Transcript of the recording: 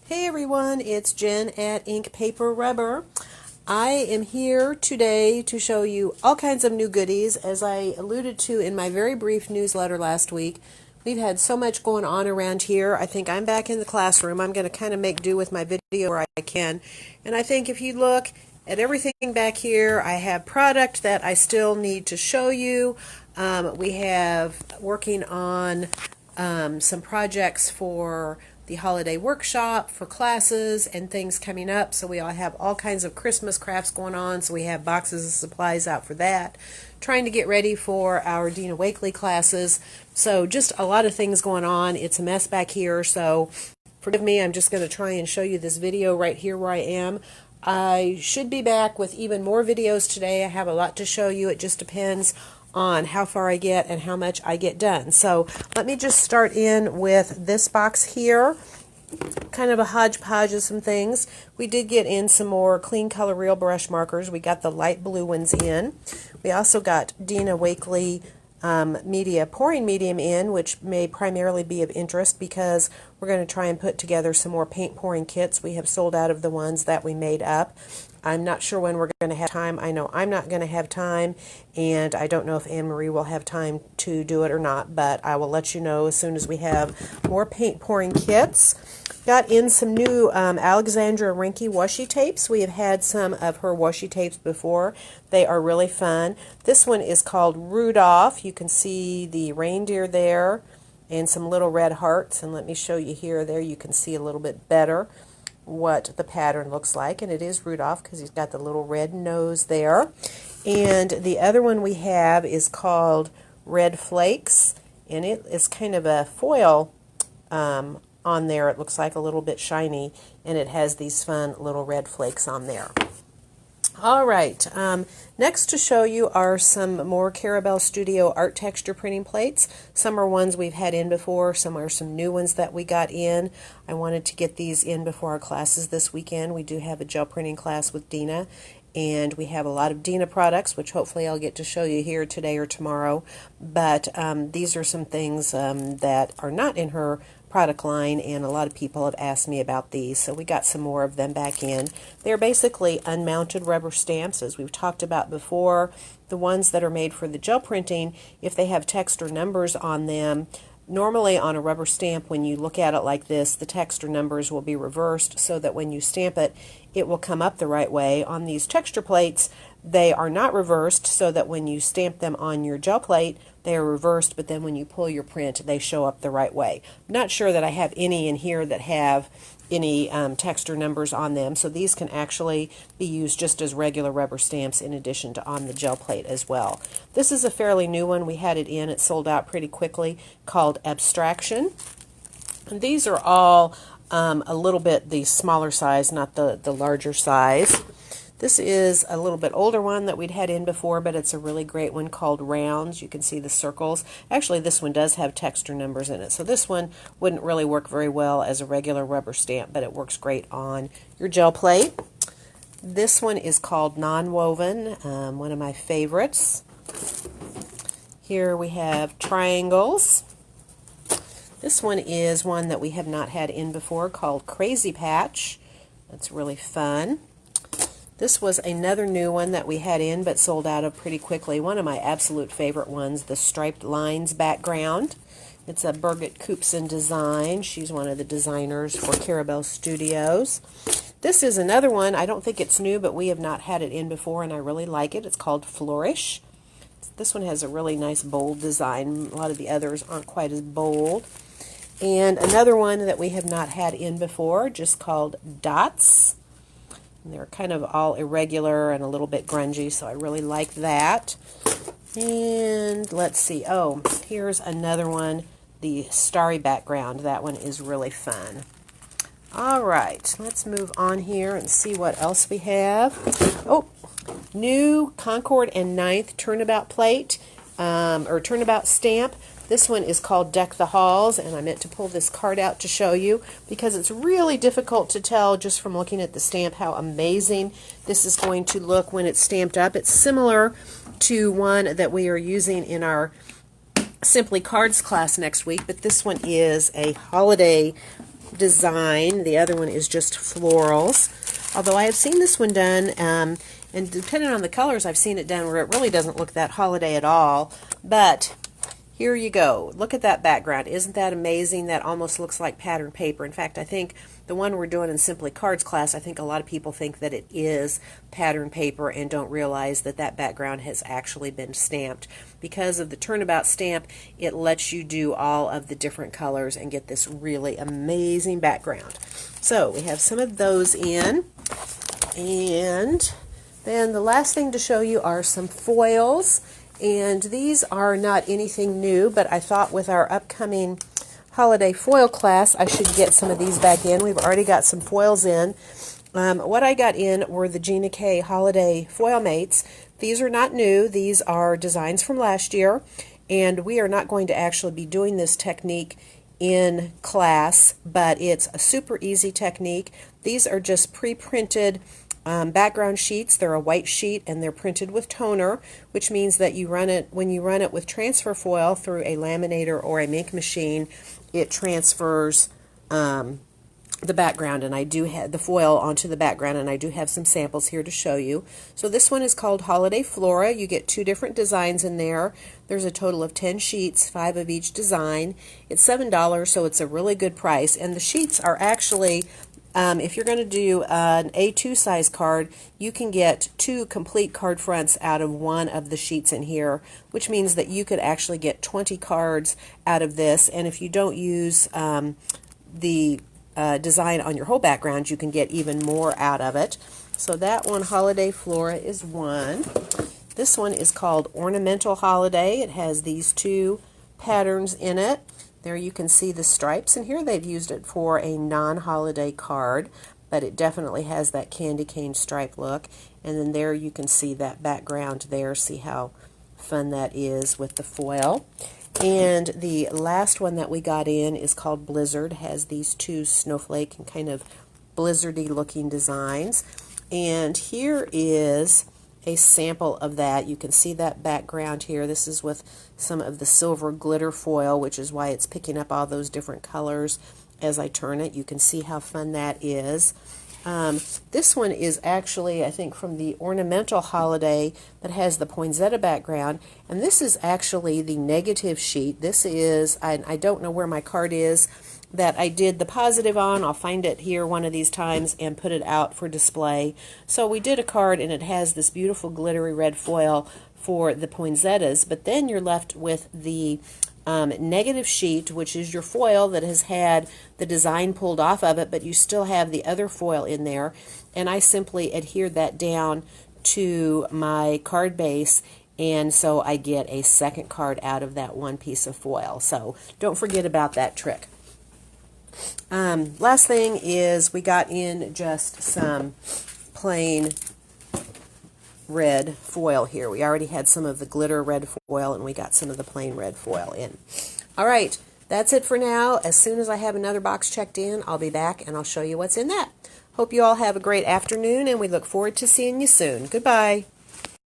Hey everyone, it's Jen at Ink Paper Rubber. I am here today to show you all kinds of new goodies. As I alluded to in my very brief newsletter last week, we've had so much going on around here. I think I'm back in the classroom. I'm going to kind of make do with my video where I can. And I think if you look at everything back here, I have product that I still need to show you. We have working on some projects for the holiday workshop, for classes and things coming up. So we all have all kinds of Christmas crafts going on. So we have boxes of supplies out for that. Trying to get ready for our Dina Wakely classes. So just a lot of things going on. It's a mess back here. So forgive me. I'm just going to try and show you this video right here where I am. I should be back with even more videos today. I have a lot to show you. It just depends on how far I get and how much I get done. So let me just start in with this box here. Kind of a hodgepodge of some things. We did get in some more clean color real brush markers. We got the light blue ones in. We also got Dina Wakely media pouring medium in, which may primarily be of interest because we're going to try and put together some more paint pouring kits. We have sold out of the ones that we made up. I'm not sure when we're going to have time. I know I'm not going to have time, and I don't know if Anne-Marie will have time to do it or not, but I will let you know as soon as we have more paint pouring kits. Got in some new Alexandra Rinke washi tapes. We have had some of her washi tapes before. They are really fun. This one is called Rudolph. You can see the reindeer there and some little red hearts. And let me show you here. There you can see a little bit better what the pattern looks like, and it is Rudolph because he's got the little red nose there. And the other one we have is called Red Flakes, and it is kind of a foil on there. It looks like a little bit shiny, and it has these fun little red flakes on there. All right, next to show you are some more Carabelle Studio art texture printing plates. Some are ones we've had in before, some are some new ones that we got in. I wanted to get these in before our classes this weekend. We do have a gel printing class with Dina, and we have a lot of Dina products, which hopefully I'll get to show you here today or tomorrow. But these are some things that are not in her product line, and a lot of people have asked me about these, so we got some more of them back in. They're basically unmounted rubber stamps, as we've talked about before. The ones that are made for the gel printing, if they have text or numbers on them, normally on a rubber stamp, when you look at it like this, the text or numbers will be reversed so that when you stamp it, it will come up the right way. On these texture plates, they are not reversed, so that when you stamp them on your gel plate, they are reversed, but then when you pull your print, they show up the right way. I'm not sure that I have any in here that have any text or numbers on them, so these can actually be used just as regular rubber stamps in addition to on the gel plate as well. This is a fairly new one. We had it in. It sold out pretty quickly, called Abstraction. And these are all a little bit the smaller size, not the larger size. This is a little bit older one that we'd had in before, but it's a really great one called Rounds. You can see the circles. Actually, this one does have text or numbers in it, so this one wouldn't really work very well as a regular rubber stamp, but it works great on your gel plate. This one is called Non-Woven, one of my favorites. Here we have Triangles. This one is one that we have not had in before called Crazy Patch. That's really fun. This was another new one that we had in but sold out of pretty quickly. One of my absolute favorite ones, the Striped Lines background. It's a Birgit Koopson design. She's one of the designers for Carabelle Studios. This is another one. I don't think it's new, but we have not had it in before, and I really like it. It's called Flourish. This one has a really nice bold design. A lot of the others aren't quite as bold. And another one that we have not had in before, just called Dots. And they're kind of all irregular and a little bit grungy, so I really like that. And let's see. Oh, here's another one, the Starry Background. That one is really fun. All right, let's move on here and see what else we have. Oh, new Concord and Ninth turnabout plate, or turnabout stamp. This one is called Deck the Halls, and I meant to pull this card out to show you because it's really difficult to tell just from looking at the stamp how amazing this is going to look when it's stamped up. It's similar to one that we are using in our Simply Cards class next week, but this one is a holiday design. The other one is just florals. Although I have seen this one done, and depending on the colors, I've seen it done where it really doesn't look that holiday at all. But here you go. Look at that background. Isn't that amazing? That almost looks like pattern paper. In fact, I think the one we're doing in Simply Cards class, I think a lot of people think that it is pattern paper and don't realize that that background has actually been stamped. Because of the turnabout stamp, it lets you do all of the different colors and get this really amazing background. So we have some of those in. And then the last thing to show you are some foils. And these are not anything new, but I thought with our upcoming holiday foil class, I should get some of these back in. We've already got some foils in. What I got in were the Gina K Holiday Foil Mates. These are not new. These are designs from last year, and we are not going to actually be doing this technique in class, but it's a super easy technique. These are just pre-printed background sheets. They're a white sheet and they're printed with toner, which means that when you run it with transfer foil through a laminator or a ink machine, it transfers the background, and I do have the foil onto the background, and I do have some samples here to show you. So this one is called Holiday Flora. You get 2 different designs in there. There's a total of 10 sheets, 5 of each design. It's $7, so it's a really good price, and the sheets are actually if you're going to do an A2 size card, you can get 2 complete card fronts out of one of the sheets in here, which means that you could actually get 20 cards out of this, and if you don't use the design on your whole background, you can get even more out of it. So that one, Holiday Flora, is one. This one is called Ornamental Holiday. It has these 2 patterns in it. There you can see the stripes, and here they've used it for a non-holiday card, but it definitely has that candy cane stripe look. And then there you can see that background there. See how fun that is with the foil. And the last one that we got in is called Blizzard. It has these 2 snowflake and kind of blizzardy looking designs. And here is a sample of that. You can see that background here. This is with some of the silver glitter foil, which is why it's picking up all those different colors as I turn it. You can see how fun that is. This one is actually, I think, from the Ornamental Holiday that has the poinsettia background, and this is actually the negative sheet. This is, I don't know where my card is that I did the positive on. I'll find it here one of these times and put it out for display. So we did a card, and it has this beautiful glittery red foil for the poinsettias, but then you're left with the negative sheet, which is your foil that has had the design pulled off of it, but you still have the other foil in there, and I simply adhered that down to my card base, and so I get a second card out of that one piece of foil. So don't forget about that trick. Last thing is we got in just some plain red foil here. We already had some of the glitter red foil, and we got some of the plain red foil in. All right, that's it for now. As soon as I have another box checked in, I'll be back and I'll show you what's in that. Hope you all have a great afternoon, and we look forward to seeing you soon. Goodbye.